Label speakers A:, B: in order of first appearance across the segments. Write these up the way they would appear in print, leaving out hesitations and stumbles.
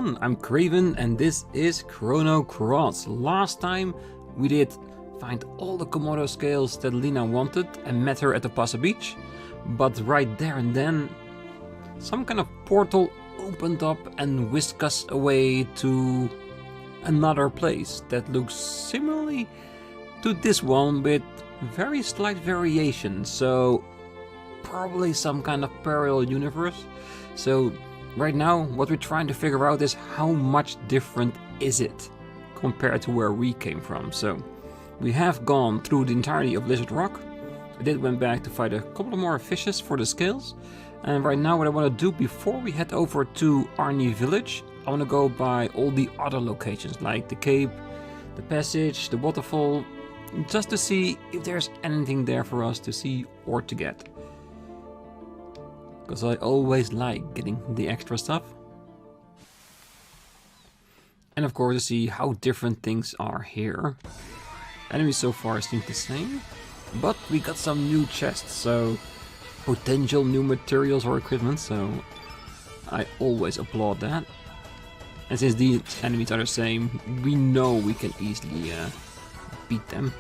A: everyone, I'm Craven and this is Chrono Cross. Last time we did find all the Komodo scales that Leena wanted and met her at the Pasa Beach. But right there and then, some kind of portal opened up and whisked us away to another place that looks similarly to this one with very slight variations. So probably some kind of parallel universe. So right now what we're trying to figure out is how much different is it compared to where we came from. So we have gone through the entirety of Lizard Rock. I did went back to fight a couple of more fishes for the scales. And right now what I want to do before we head over to Arni village, I want to go by all the other locations like the cape, the passage, the waterfall, just to see if there's anything there for us to see or to get. Because I always like getting the extra stuff. And of course to see how different things are here. Enemies so far seem the same, but we got some new chests, so potential new materials or equipment, so I always applaud that. And since these enemies are the same, we know we can easily beat them.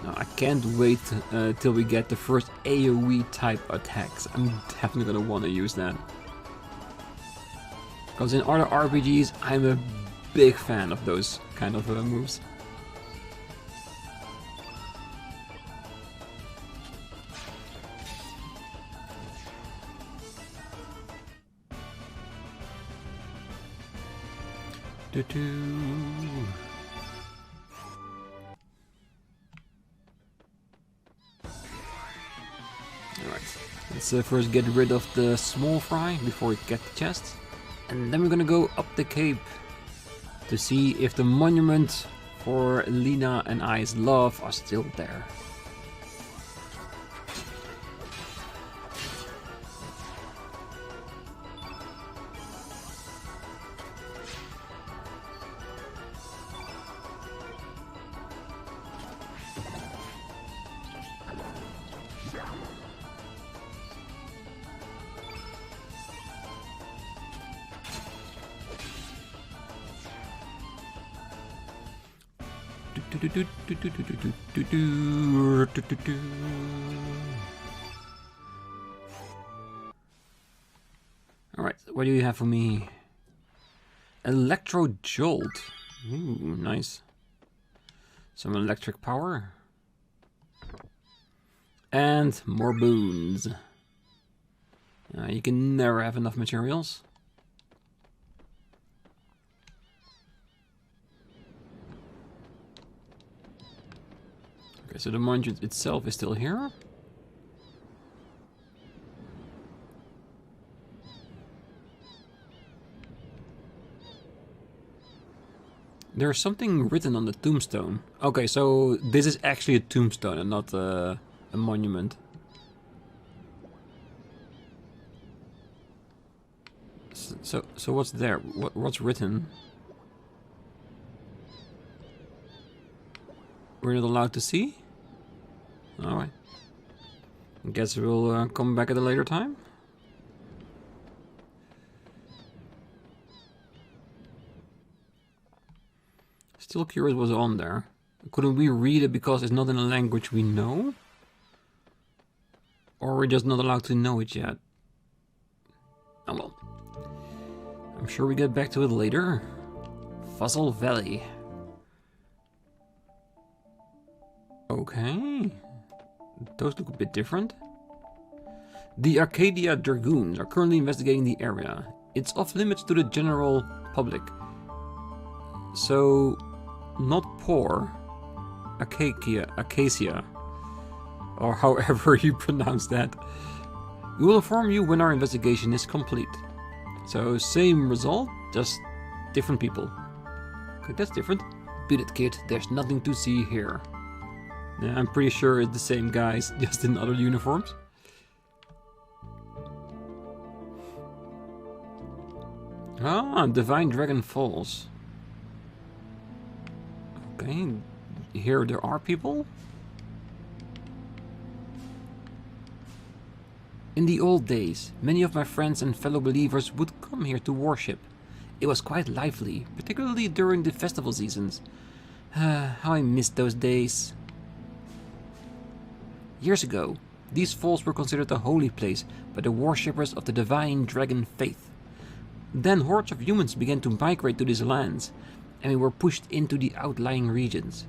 A: Now, I can't wait till we get the first AoE type attacks. I'm definitely gonna want to use that. Because in other RPGs, I'm a big fan of those kind of moves. Alright, let's first get rid of the small fry before we get the chest. And then we're gonna go up the cape to see if the monument for Leena and I's love are still there. Alright, what do you have for me? Electro Jolt. Ooh, nice. Some electric power. And more boons. You can never have enough materials. Okay, so the monument itself is still here. There's something written on the tombstone. Okay, so this is actually a tombstone and not a monument. So what's there? What's written? We're not allowed to see? Alright. I guess we'll come back at a later time. Still curious what's on there. Couldn't we read it because it's not in a language we know? Or we're just not allowed to know it yet? Oh well. I'm sure we get back to it later. Fossil Valley. Okay. Those look a bit different. The Arcadia Dragoons are currently investigating the area. It's off limits to the general public. So, not poor. Acacia. Or however you pronounce that. We will inform you when our investigation is complete. So, same result, just different people. Okay, that's different. Beat it, kid. There's nothing to see here. Yeah, I'm pretty sure it's the same guys, just in other uniforms. Ah, Divine Dragon Falls. Okay, here there are people. In the old days, many of my friends and fellow believers would come here to worship. It was quite lively, particularly during the festival seasons. How I missed those days. Years ago, these falls were considered a holy place by the worshippers of the divine dragon faith. Then hordes of humans began to migrate to these lands, and we were pushed into the outlying regions.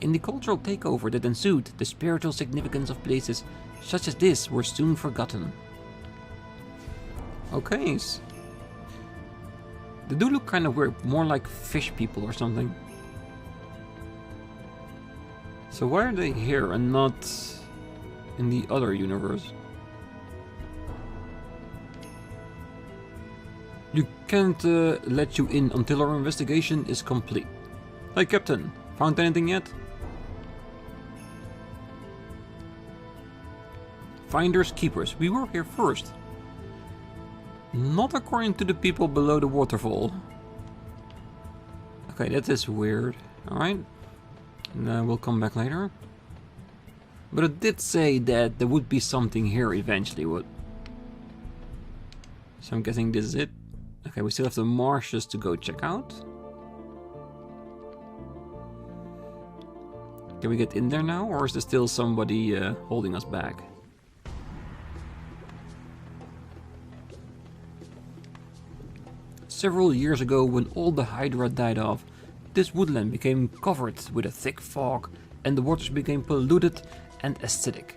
A: In the cultural takeover that ensued, the spiritual significance of places such as this were soon forgotten. Okay. They do look kind of weird, more like fish people or something. So why are they here and not in the other universe? You can't let you in until our investigation is complete. Hey Captain, found anything yet? Finders keepers, we were here first. Not according to the people below the waterfall. Okay, that is weird. Alright. We'll come back later. But it did say that there would be something here eventually. So I'm guessing this is it. Okay, we still have the marshes to go check out. Can we get in there now, or is there still somebody holding us back? Several years ago, when all the Hydra died off, this woodland became covered with a thick fog and the waters became polluted and acidic.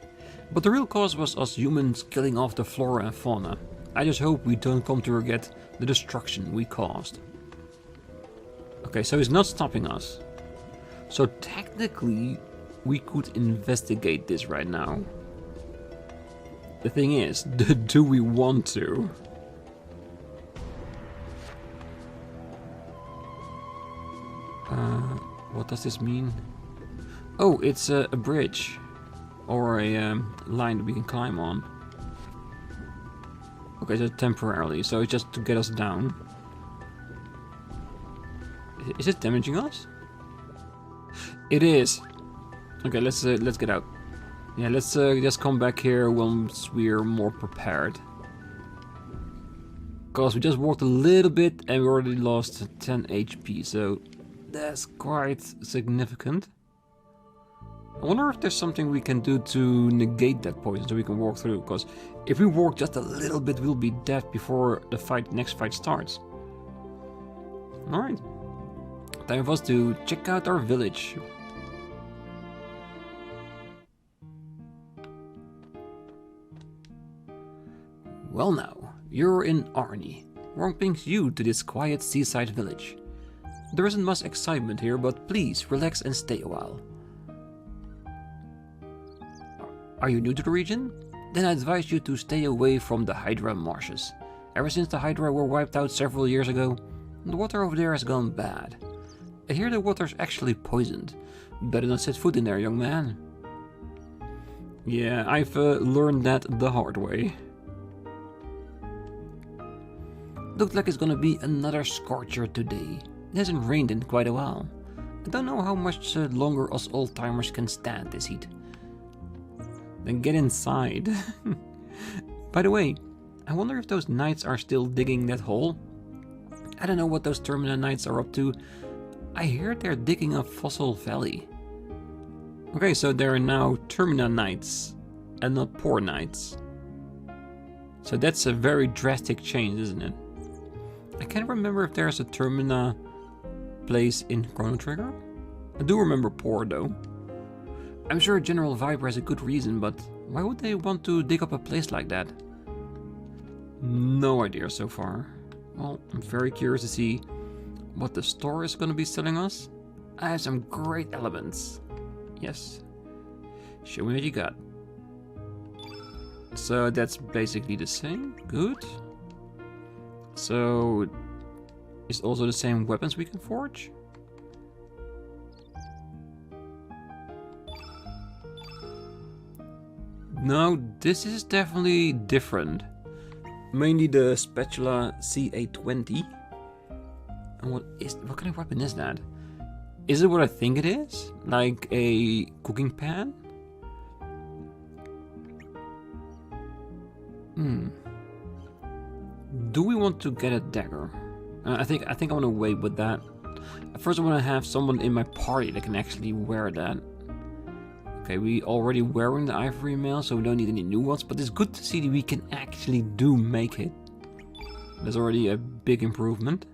A: But the real cause was us humans killing off the flora and fauna. I just hope we don't come to regret the destruction we caused. Okay, so he's not stopping us. So technically, we could investigate this right now. The thing is, do we want to? What does this mean? Oh, it's a bridge. Or a line that we can climb on. Okay, so temporarily, so it's just to get us down. Is it damaging us? It is. Okay, let's get out. Yeah, let's just come back here once we're more prepared. Because we just walked a little bit and we already lost 10 HP, so that's quite significant. I wonder if there's something we can do to negate that poison so we can walk through, because if we walk just a little bit, we'll be dead before the next fight starts. Alright. Time for us to check out our village. Well now, you're in Arni. What brings you to this quiet seaside village? There isn't much excitement here, but please relax and stay a while. Are you new to the region? Then I advise you to stay away from the Hydra marshes. Ever since the Hydra were wiped out several years ago, the water over there has gone bad. I hear the water's actually poisoned. Better not set foot in there, young man. Yeah, I've learned that the hard way. Looks like it's gonna be another scorcher today. It hasn't rained in quite a while. I don't know how much longer us old-timers can stand this heat. Then get inside. By the way, I wonder if those knights are still digging that hole. I don't know what those Termina knights are up to. I hear they're digging a fossil valley. Okay, so there are now Termina knights and not poor knights. So that's a very drastic change, isn't it? I can't remember if there's a Termina place in Chrono Trigger. I do remember poor though. I'm sure General Viper has a good reason, but why would they want to dig up a place like that? No idea so far. Well, I'm very curious to see what the store is going to be selling us. I have some great elements. Yes. Show me what you got. So that's basically the same. Good. So is also the same weapons we can forge? No, this is definitely different. Mainly the spatula C820. And what kind of weapon is that? Is it what I think it is? Like a cooking pan? Do we want to get a dagger? I think I want to wait with that. First I want to have someone in my party that can actually wear that. Okay, we already wearing the ivory mail, so we don't need any new ones, but it's good to see that we can actually make it. That's already a big improvement.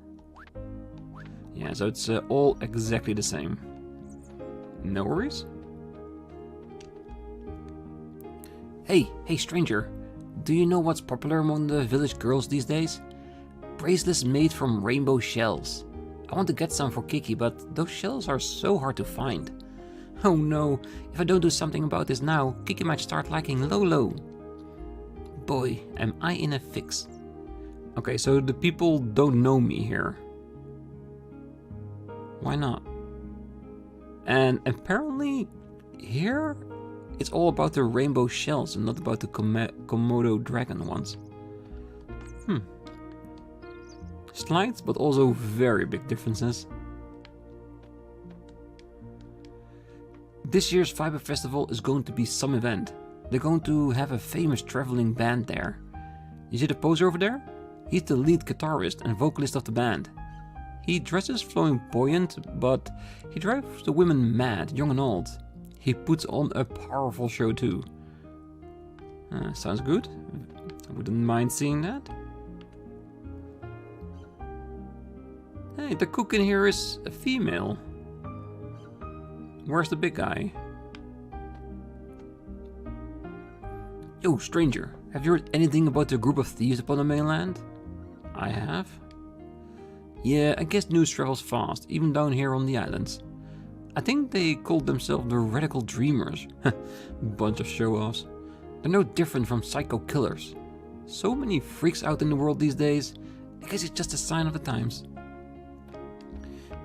A: Yeah, so it's all exactly the same. No worries. Hey, stranger. Do you know what's popular among the village girls these days? Bracelets made from rainbow shells. I want to get some for Kiki, but those shells are so hard to find. Oh no, if I don't do something about this now, Kiki might start liking Lolo. Boy, am I in a fix. Okay, so the people don't know me here. Why not? And apparently here it's all about the rainbow shells and not about the Komodo dragon ones. Slight, but also very big differences. This year's Viper Festival is going to be some event. They're going to have a famous traveling band there. You see the poser over there? He's the lead guitarist and vocalist of the band. He dresses flamboyant, but he drives the women mad, young and old. He puts on a powerful show too. Sounds good. I wouldn't mind seeing that. Hey, the cook in here is a female. Where's the big guy? Yo, stranger, have you heard anything about the group of thieves upon the mainland? I have. Yeah, I guess news travels fast, even down here on the islands. I think they called themselves the Radical Dreamers. Bunch of show-offs. They're no different from psycho killers. So many freaks out in the world these days. I guess it's just a sign of the times.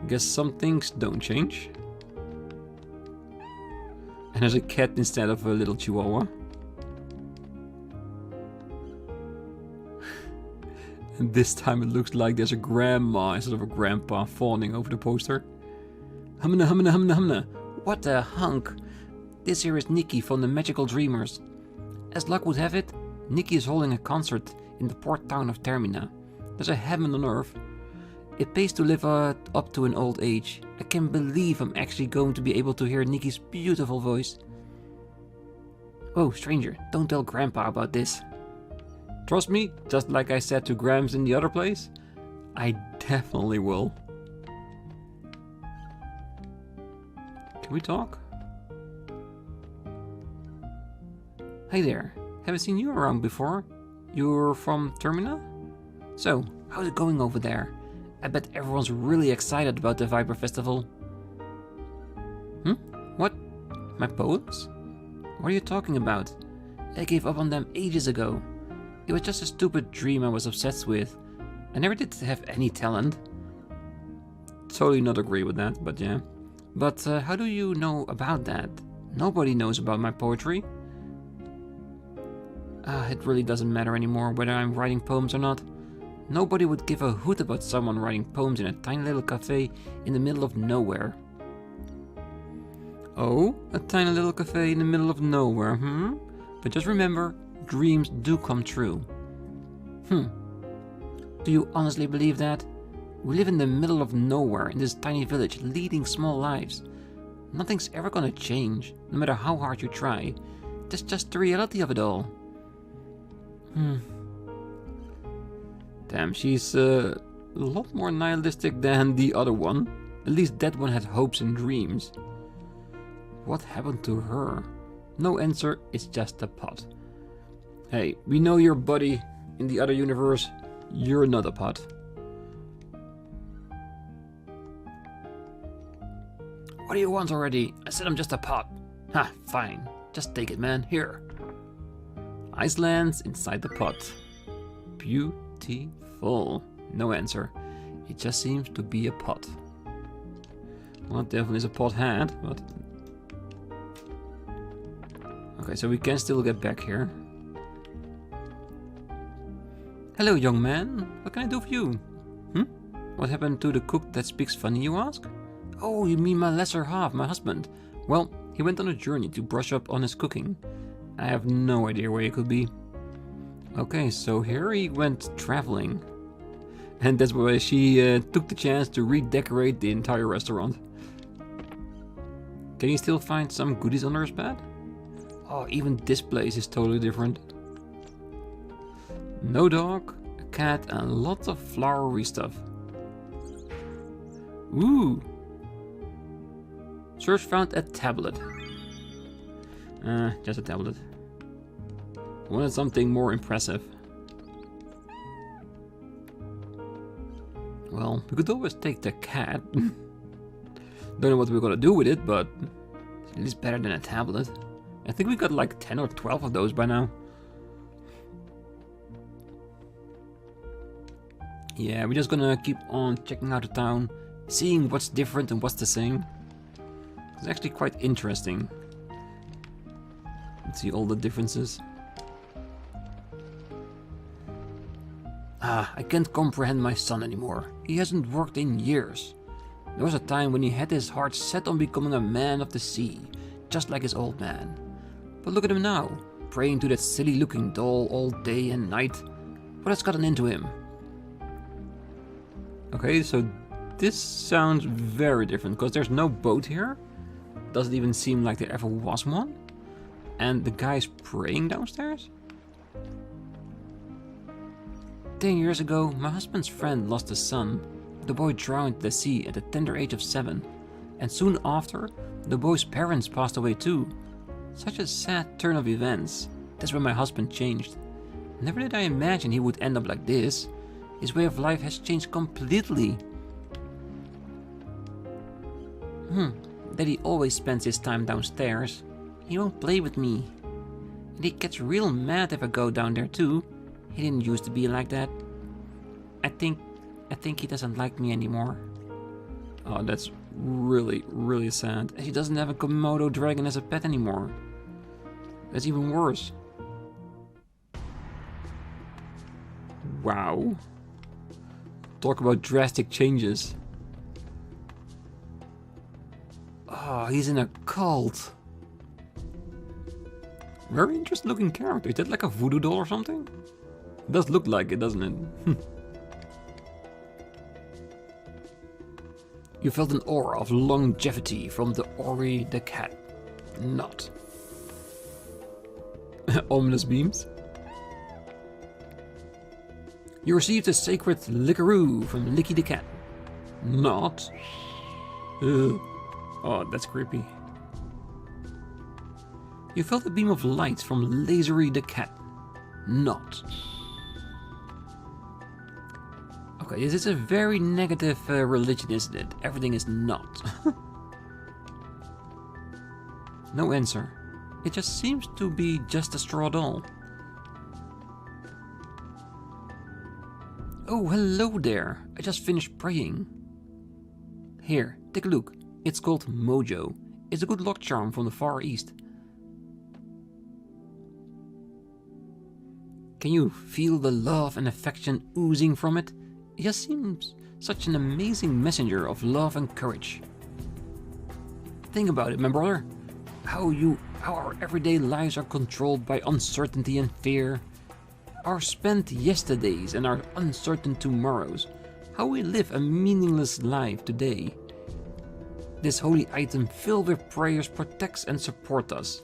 A: Guess some things don't change. And there's a cat instead of a little chihuahua. And this time it looks like there's a grandma instead of a grandpa fawning over the poster. Humna, humna, humna, humna. What a hunk. This here is Nikki from the Magical Dreamers. As luck would have it, Nikki is holding a concert in the port town of Termina. There's a heaven on earth. It pays to live up to an old age. I can't believe I'm actually going to be able to hear Nikki's beautiful voice. Oh, stranger, don't tell Grandpa about this. Trust me, just like I said to Grams in the other place, I definitely will. Can we talk? Hey there, haven't seen you around before. You're from Termina? So, how's it going over there? I bet everyone's really excited about the Viper Festival. What? My poems? What are you talking about? I gave up on them ages ago. It was just a stupid dream I was obsessed with. I never did have any talent. Totally not agree with that, but yeah. But how do you know about that? Nobody knows about my poetry. It really doesn't matter anymore whether I'm writing poems or not. Nobody would give a hoot about someone writing poems in a tiny little cafe in the middle of nowhere. Oh, a tiny little cafe in the middle of nowhere, But just remember, dreams do come true. Do you honestly believe that? We live in the middle of nowhere in this tiny village, leading small lives. Nothing's ever gonna change, no matter how hard you try. That's just the reality of it all. Damn, she's a lot more nihilistic than the other one. At least that one had hopes and dreams. What happened to her? No answer, it's just a pot. Hey, we know your buddy in the other universe. You're not a pot. What do you want already? I said I'm just a pot. Ha, fine. Just take it, man. Here. Ice lands inside the pot. Beautiful. No answer. It just seems to be a pot. Well, it definitely is a pot hat, but... Okay, so we can still get back here. Hello, young man. What can I do for you? What happened to the cook that speaks funny, you ask? Oh, you mean my lesser half, my husband. Well, he went on a journey to brush up on his cooking. I have no idea where he could be. Okay, so here he went traveling. And that's why she took the chance to redecorate the entire restaurant. Can you still find some goodies under his bed? Oh, even this place is totally different. No dog, a cat, and lots of flowery stuff. Ooh! Serge found a tablet. Just a tablet. Wanted something more impressive. Well, we could always take the cat. Don't know what we're gonna do with it, but at least better than a tablet. I think we got like 10 or 12 of those by now. Yeah, we're just gonna keep on checking out the town, seeing what's different and what's the same. It's actually quite interesting. Let's see all the differences. I can't comprehend my son anymore. He hasn't worked in years. There was a time when he had his heart set on becoming a man of the sea, just like his old man. But look at him now, praying to that silly looking doll all day and night. What has gotten into him? Okay, so this sounds very different, because there's no boat here. Doesn't even seem like there ever was one. And the guy's praying downstairs? 10 years ago, my husband's friend lost a son. The boy drowned in the sea at the tender age of 7. And soon after, the boy's parents passed away too. Such a sad turn of events. That's when my husband changed. Never did I imagine he would end up like this. His way of life has changed completely. Daddy always spends his time downstairs. He won't play with me. And he gets real mad if I go down there too. He didn't used to be like that. I think he doesn't like me anymore. Oh, that's really, really sad. He doesn't have a Komodo dragon as a pet anymore. That's even worse. Wow. Talk about drastic changes. Oh, he's in a cult. Very interesting looking character. Is that like a voodoo doll or something? It does look like it, doesn't it? You felt an aura of longevity from the Ori the cat. Not. Ominous beams. You received a sacred lickaroo from Licky the cat. Not. Oh, that's creepy. You felt a beam of light from Lasery the cat. Not. Okay, this is a very negative religion, isn't it? Everything is not. No answer. It just seems to be just a straw doll. Oh, hello there. I just finished praying. Here, take a look. It's called Mojo. It's a good luck charm from the Far East. Can you feel the love and affection oozing from it? It just seems such an amazing messenger of love and courage. Think about it, my brother. How our everyday lives are controlled by uncertainty and fear. Our spent yesterdays and our uncertain tomorrows. How we live a meaningless life today. This holy item filled with prayers protects and supports us.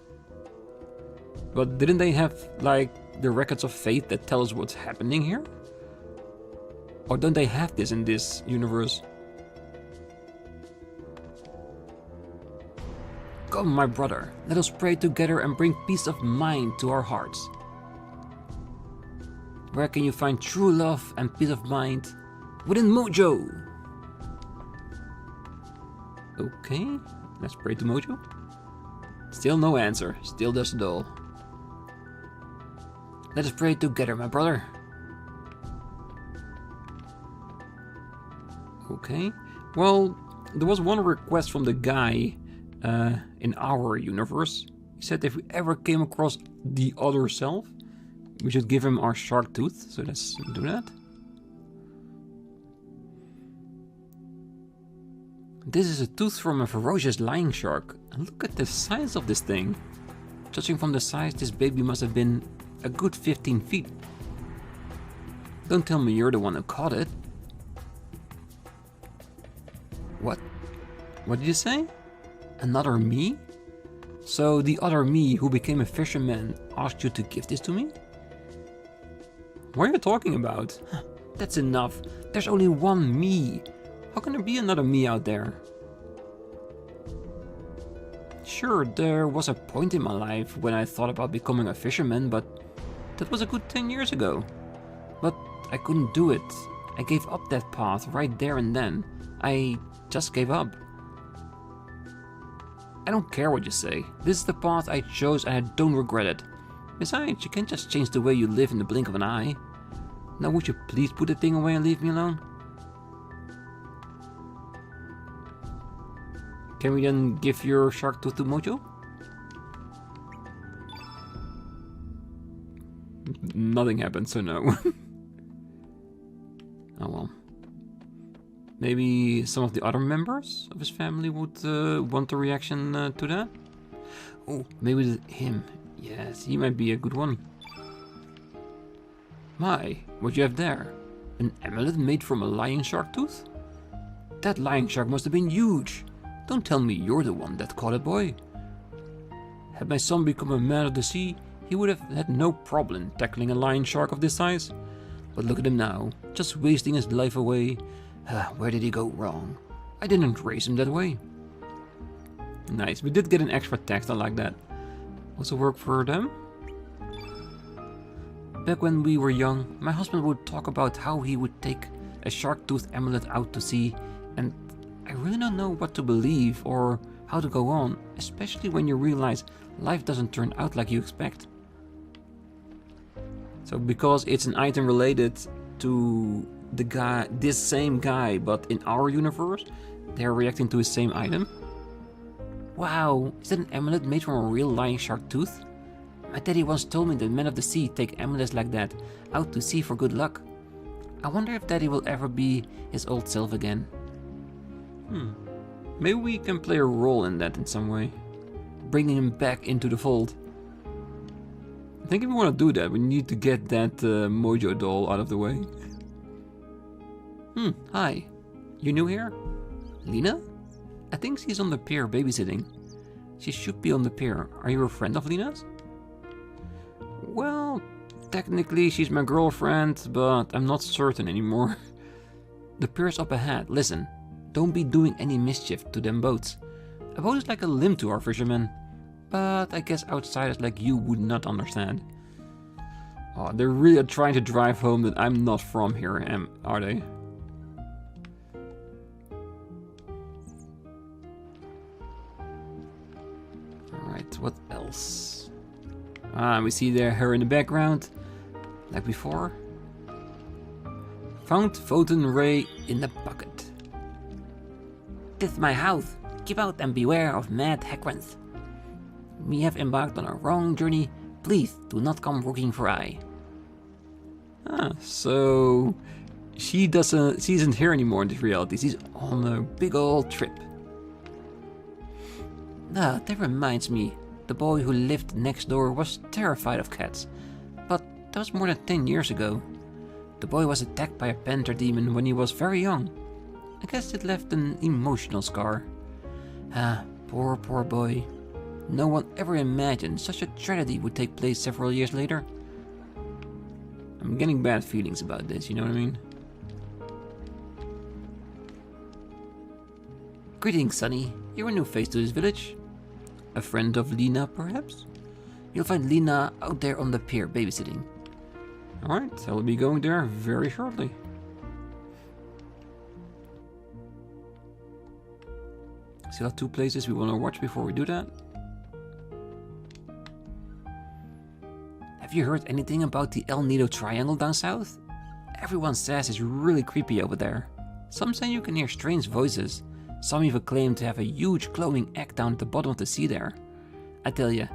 A: But didn't they have, like, the records of faith that tell us what's happening here? Or don't they have this in this universe? Come, my brother, let us pray together and bring peace of mind to our hearts. Where can you find true love and peace of mind? Within Mojo! Okay, let's pray to Mojo. Still no answer, still just a doll. Let us pray together, my brother. Okay, well, there was one request from the guy in our universe. He said if we ever came across the other self, we should give him our shark tooth, so let's do that. This is a tooth from a ferocious lion shark. And look at the size of this thing. Judging from the size, this baby must have been a good 15 feet. Don't tell me you're the one who caught it. What? What did you say? Another me? So the other me who became a fisherman asked you to give this to me? What are you talking about? That's enough. There's only one me. How can there be another me out there? Sure, there was a point in my life when I thought about becoming a fisherman, but that was a good 10 years ago. But I couldn't do it. I gave up that path right there and then. I just gave up. I don't care what you say. This is the path I chose and I don't regret it. Besides, you can't just change the way you live in the blink of an eye. Now would you please put the thing away and leave me alone? Can we then give your shark tooth to Mojo? Nothing happened, so no. Oh well. Maybe some of the other members of his family would want a reaction to that? Oh, maybe him. Yes, he might be a good one. My, what you have there? An amulet made from a lion shark tooth? That lion shark must have been huge. Don't tell me you're the one that caught it, boy. Had my son become a man of the sea, he would have had no problem tackling a lion shark of this size. But look at him now, just wasting his life away. Where did he go wrong? I didn't raise him that way. Nice, we did get an extra text, I like that. Also work for them? Back when we were young, my husband would talk about how he would take a shark tooth amulet out to sea, and I really don't know what to believe or how to go on, especially when you realize life doesn't turn out like you expect. So because it's an item related to the guy, this same guy, but in our universe, they're reacting to his same item. Wow, is that an amulet made from a real lion shark tooth? My daddy once told me that men of the sea take amulets like that out to sea for good luck. I wonder if daddy will ever be his old self again. Maybe we can play a role in that in some way. Bringing him back into the fold. I think if we want to do that, we need to get that Mojo doll out of the way. Hi. You new here? Leena? I think she's on the pier babysitting. She should be on the pier. Are you a friend of Leena's? Well, technically she's my girlfriend, but I'm not certain anymore. The pier's up ahead. Listen, don't be doing any mischief to them boats. A boat is like a limb to our fishermen, but I guess outsiders like you would not understand. Oh, they're really trying to drive home that I'm not from here, are they? Alright, what else? We see there her in the background, like before. Found photon ray in the bucket. This is my house. Keep out and beware of mad hackrants. We have embarked on a wrong journey. Please do not come looking for I. So she isn't here anymore in this reality. She's on a big old trip. That reminds me. The boy who lived next door was terrified of cats. But that was more than 10 years ago. The boy was attacked by a panther demon when he was very young. I guess it left an emotional scar. Poor boy. No one ever imagined such a tragedy would take place several years later. I'm getting bad feelings about this, you know what I mean? Greetings, Sonny. You're a new face to this village. A friend of Leena, perhaps? You'll find Leena out there on the pier babysitting. Alright, I'll be going there very shortly. Still have 2 places we want to watch before we do that. Have you heard anything about the El Nido triangle down south? Everyone says it's really creepy over there. Some say you can hear strange voices. Some even claim to have a huge glowing egg down at the bottom of the sea there. I tell ya,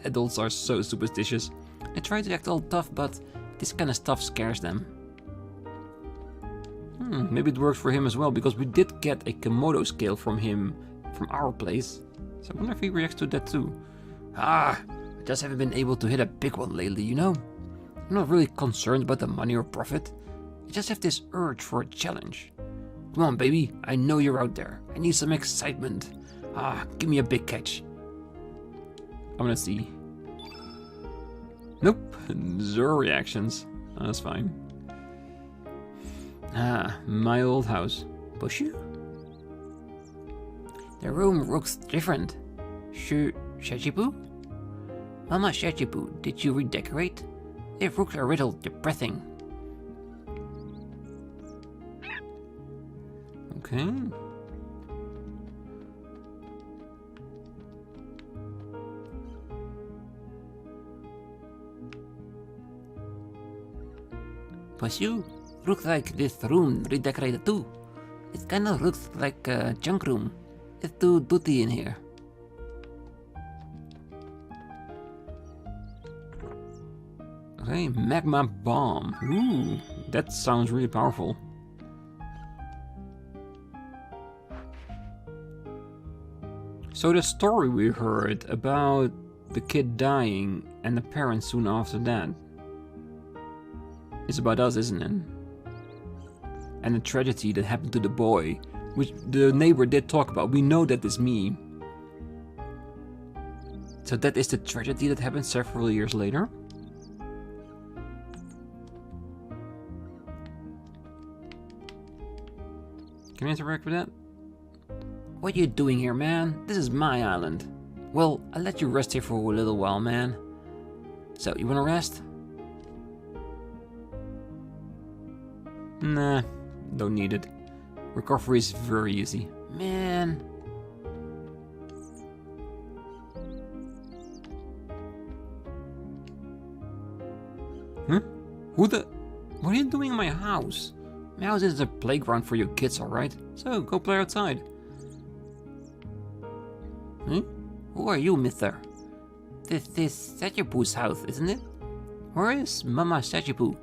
A: adults are so superstitious. They try to act all tough, but this kind of stuff scares them. Maybe it works for him as well, because we did get a Komodo scale from him from our place. So I wonder if he reacts to that too. I just haven't been able to hit a big one lately, you know? I'm not really concerned about the money or profit. I just have this urge for a challenge. Come on, baby, I know you're out there. I need some excitement. Give me a big catch. I wanna see. Nope, 0 reactions. Oh, that's fine. My old house. Push you? The room looks different. Shachipu? Mama Shachipu, did you redecorate? It looks a little depressing. Okay. Pursue? Looks like this room redecorated too. It kinda looks like a junk room. It's too dirty in here. Okay, magma bomb. Ooh, that sounds really powerful. So the story we heard about the kid dying and the parents soon after that is about us, isn't it? And the tragedy that happened to the boy, which the neighbor did talk about. We know that is me. So that is the tragedy that happened several years later. Can I interact with that? What are you doing here, man? This is my island. Well, I'll let you rest here for a little while, man. So, you wanna rest? Nah, don't need it. Recovery is very easy. Man. Huh? What are you doing in my house? My house is a playground for your kids, alright? So, go play outside. Hmm? Who are you, mister? This is Sachipu's house, isn't it? Where is Mama Sachipu?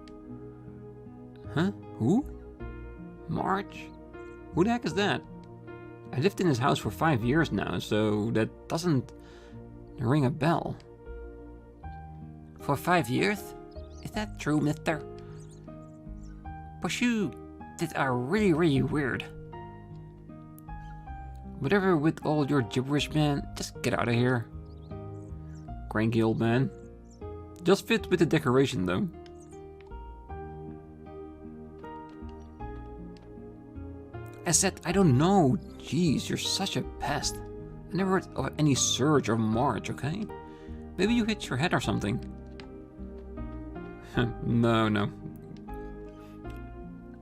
A: Huh? Who? Marge? Who the heck is that? I lived in his house for 5 years now, so that doesn't ring a bell. For 5 years? Is that true, mister? Pashoo, these are really weird. Whatever with all your gibberish, man, just get out of here. Cranky old man. Just fit with the decoration, though. I said, I don't know. Jeez, you're such a pest. I never heard of any Serge or Marge, okay? Maybe you hit your head or something. No.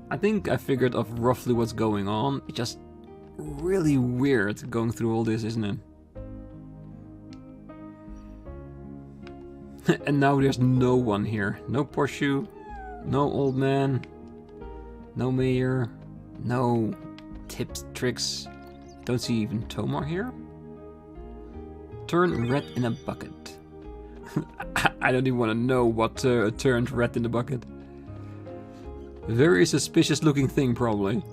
A: I think I figured out roughly what's going on. It's just really weird going through all this, isn't it? And now there's no one here. No Porsche, no old man, no mayor, no tips, tricks. Don't see even Tomar here. Turn red in a bucket. I don't even want to know what turned red in the bucket. Very suspicious looking thing, probably.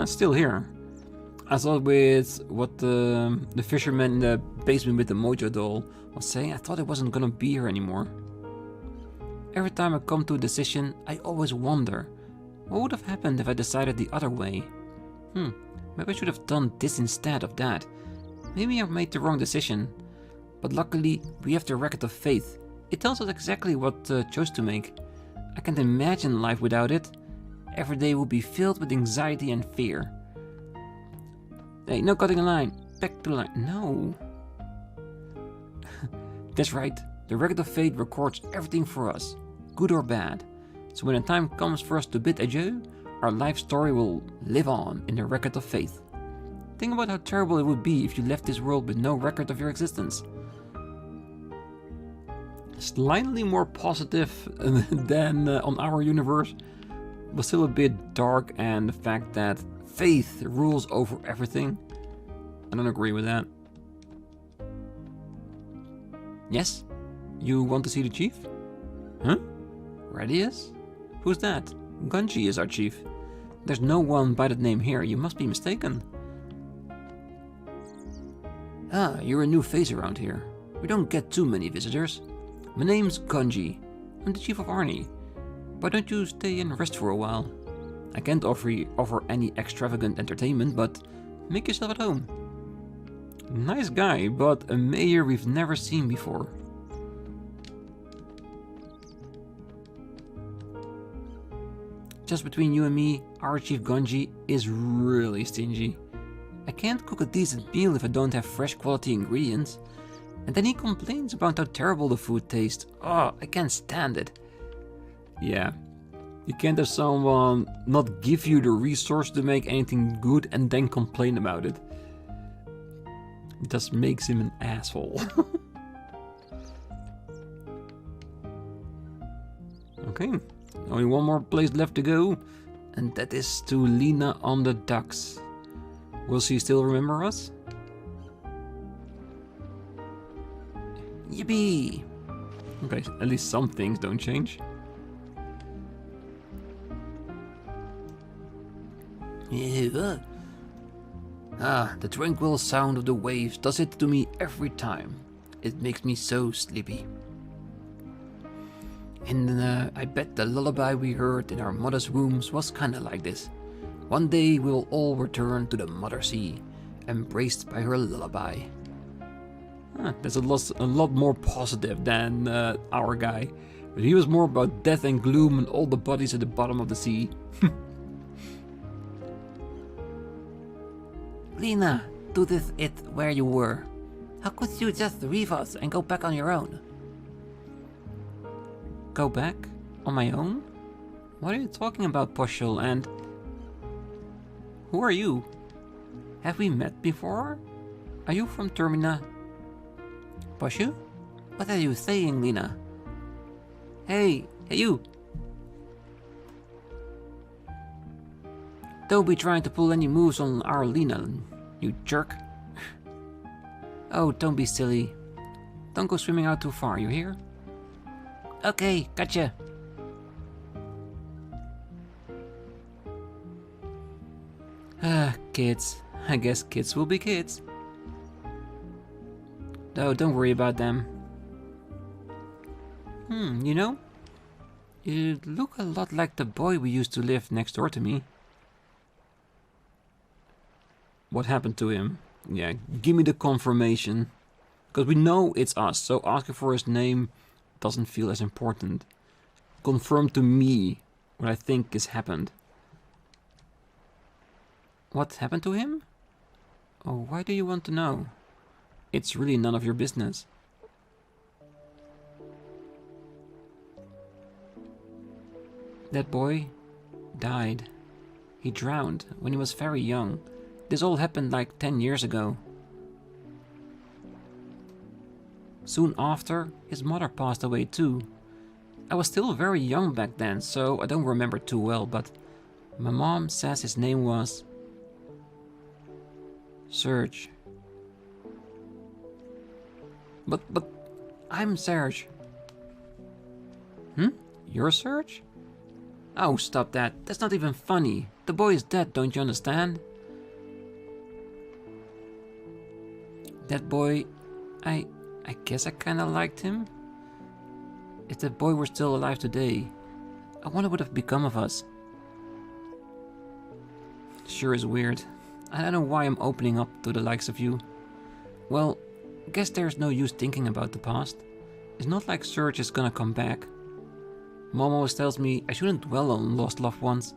A: Still here. I thought with what the fisherman in the basement with the Mojo doll was saying, I thought it wasn't gonna be here anymore. Every time I come to a decision, I always wonder, what would have happened if I decided the other way? Maybe I should have done this instead of that. Maybe I made the wrong decision. But luckily, we have the Record of Faith. It tells us exactly what choice to make. I can't imagine life without it. Every day will be filled with anxiety and fear. Hey, no cutting a line. Back to the line. No. That's right. The Record of Fate records everything for us, good or bad. So when the time comes for us to bid adieu, our life story will live on in the Record of Faith. Think about how terrible it would be if you left this world with no record of your existence. Slightly more positive than on our universe, but still a bit dark, and the fact that faith rules over everything. I don't agree with that. Yes? You want to see the chief? Huh? Radius? Who's that? Gunji is our chief. There's no one by that name here. You must be mistaken. Ah, you're a new face around here. We don't get too many visitors. My name's Gunji. I'm the chief of Arni. Why don't you stay and rest for a while? I can't offer any extravagant entertainment, but make yourself at home. Nice guy, but a mayor we've never seen before. Just between you and me, our Chief Gonji is really stingy. I can't cook a decent meal if I don't have fresh quality ingredients. And then he complains about how terrible the food tastes. Oh, I can't stand it. Yeah, you can't have someone not give you the resource to make anything good and then complain about it. It just makes him an asshole. Okay, only one more place left to go, and that is to Leena on the docks. Will she still remember us? Yippee! Okay, at least some things don't change. Ah, the tranquil sound of the waves does it to me every time. It makes me so sleepy. And I bet the lullaby we heard in our mother's rooms was kinda like this. One day we'll all return to the Mother Sea, embraced by her lullaby. That's a lot more positive than our guy. But he was more about death and gloom and all the bodies at the bottom of the sea.
B: Leena, do this it where you were. How could you just leave us and go back on your own?
A: Go back? On my own? What are you talking about, Poshul, and... Who are you? Have we met before? Are you from Termina?
B: Poshu? What are you saying, Leena?
A: Hey you!
B: Don't be trying to pull any moves on our Leena, you jerk.
A: Oh, don't be silly. Don't go swimming out too far, you hear?
B: Okay, gotcha.
A: Kids. I guess kids will be kids. No, don't worry about them. You know? You look a lot like the boy we used to live next door to me. What happened to him? Yeah, give me the confirmation. Because we know it's us, so asking for his name doesn't feel as important. Confirm to me what I think has happened. What happened to him? Oh, why do you want to know? It's really none of your business. That boy died. He drowned when he was very young. This all happened like 10 years ago. Soon after, his mother passed away too. I was still very young back then, so I don't remember too well, but my mom says his name was Serge. But I'm Serge. You're Serge? Oh, stop that. That's not even funny. The boy is dead, don't you understand? That boy, I guess I kinda liked him. If that boy were still alive today, I wonder what would have become of us. Sure is weird. I don't know why I'm opening up to the likes of you. Well, guess there's no use thinking about the past. It's not like Serge is gonna come back. Mom always tells me I shouldn't dwell on lost loved ones.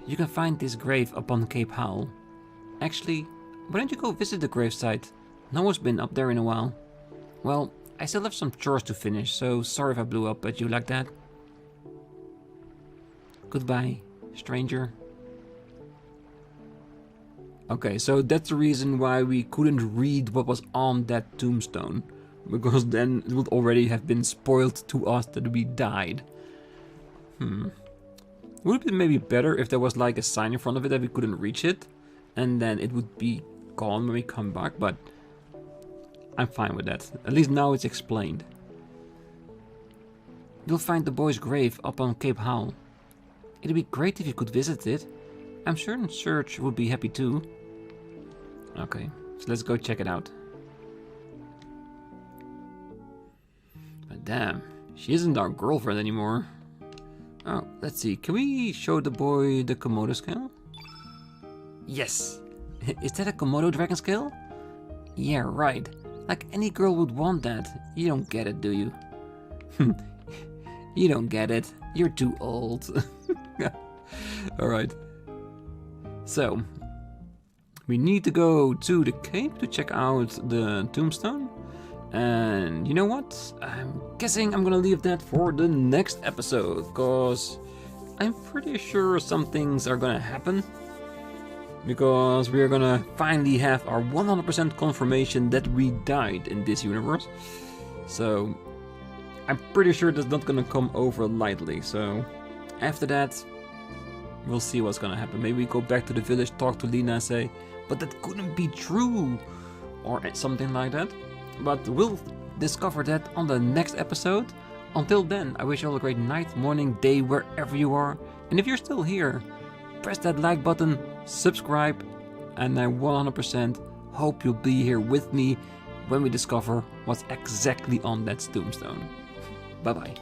A: You can find this grave up on Cape Howl. Actually, why don't you go visit the gravesite? No one's been up there in a while. Well, I still have some chores to finish, so sorry if I blew up at you like that. Goodbye, stranger. Okay, so that's the reason why we couldn't read what was on that tombstone. Because then it would already have been spoiled to us that we died. Would it be maybe better if there was like a sign in front of it that we couldn't reach it? And then it would be gone when we come back, but I'm fine with that. At least now it's explained. You'll find the boy's grave up on Cape Howl. It'd be great if you could visit it. I'm certain Serge would be happy too. Okay, so let's go check it out. Damn, she isn't our girlfriend anymore. Oh, let's see. Can we show the boy the Komodo scale? Yes. Is that a Komodo dragon scale? Yeah, right. Like any girl would want that. You don't get it, do you? You don't get it. You're too old. Alright. So, we need to go to the cave to check out the tombstone. And you know what? I'm guessing I'm gonna leave that for the next episode, because I'm pretty sure some things are gonna happen. Because we're gonna finally have our 100% confirmation that we died in this universe. So I'm pretty sure that's not gonna come over lightly. So after that, we'll see what's gonna happen. Maybe we go back to the village, talk to Leena and say, but that couldn't be true, or something like that. But we'll discover that on the next episode. Until then, I wish you all a great night, morning, day, wherever you are. And if you're still here, press that like button, subscribe, and I 100% hope you'll be here with me when we discover what's exactly on that tombstone. Bye bye.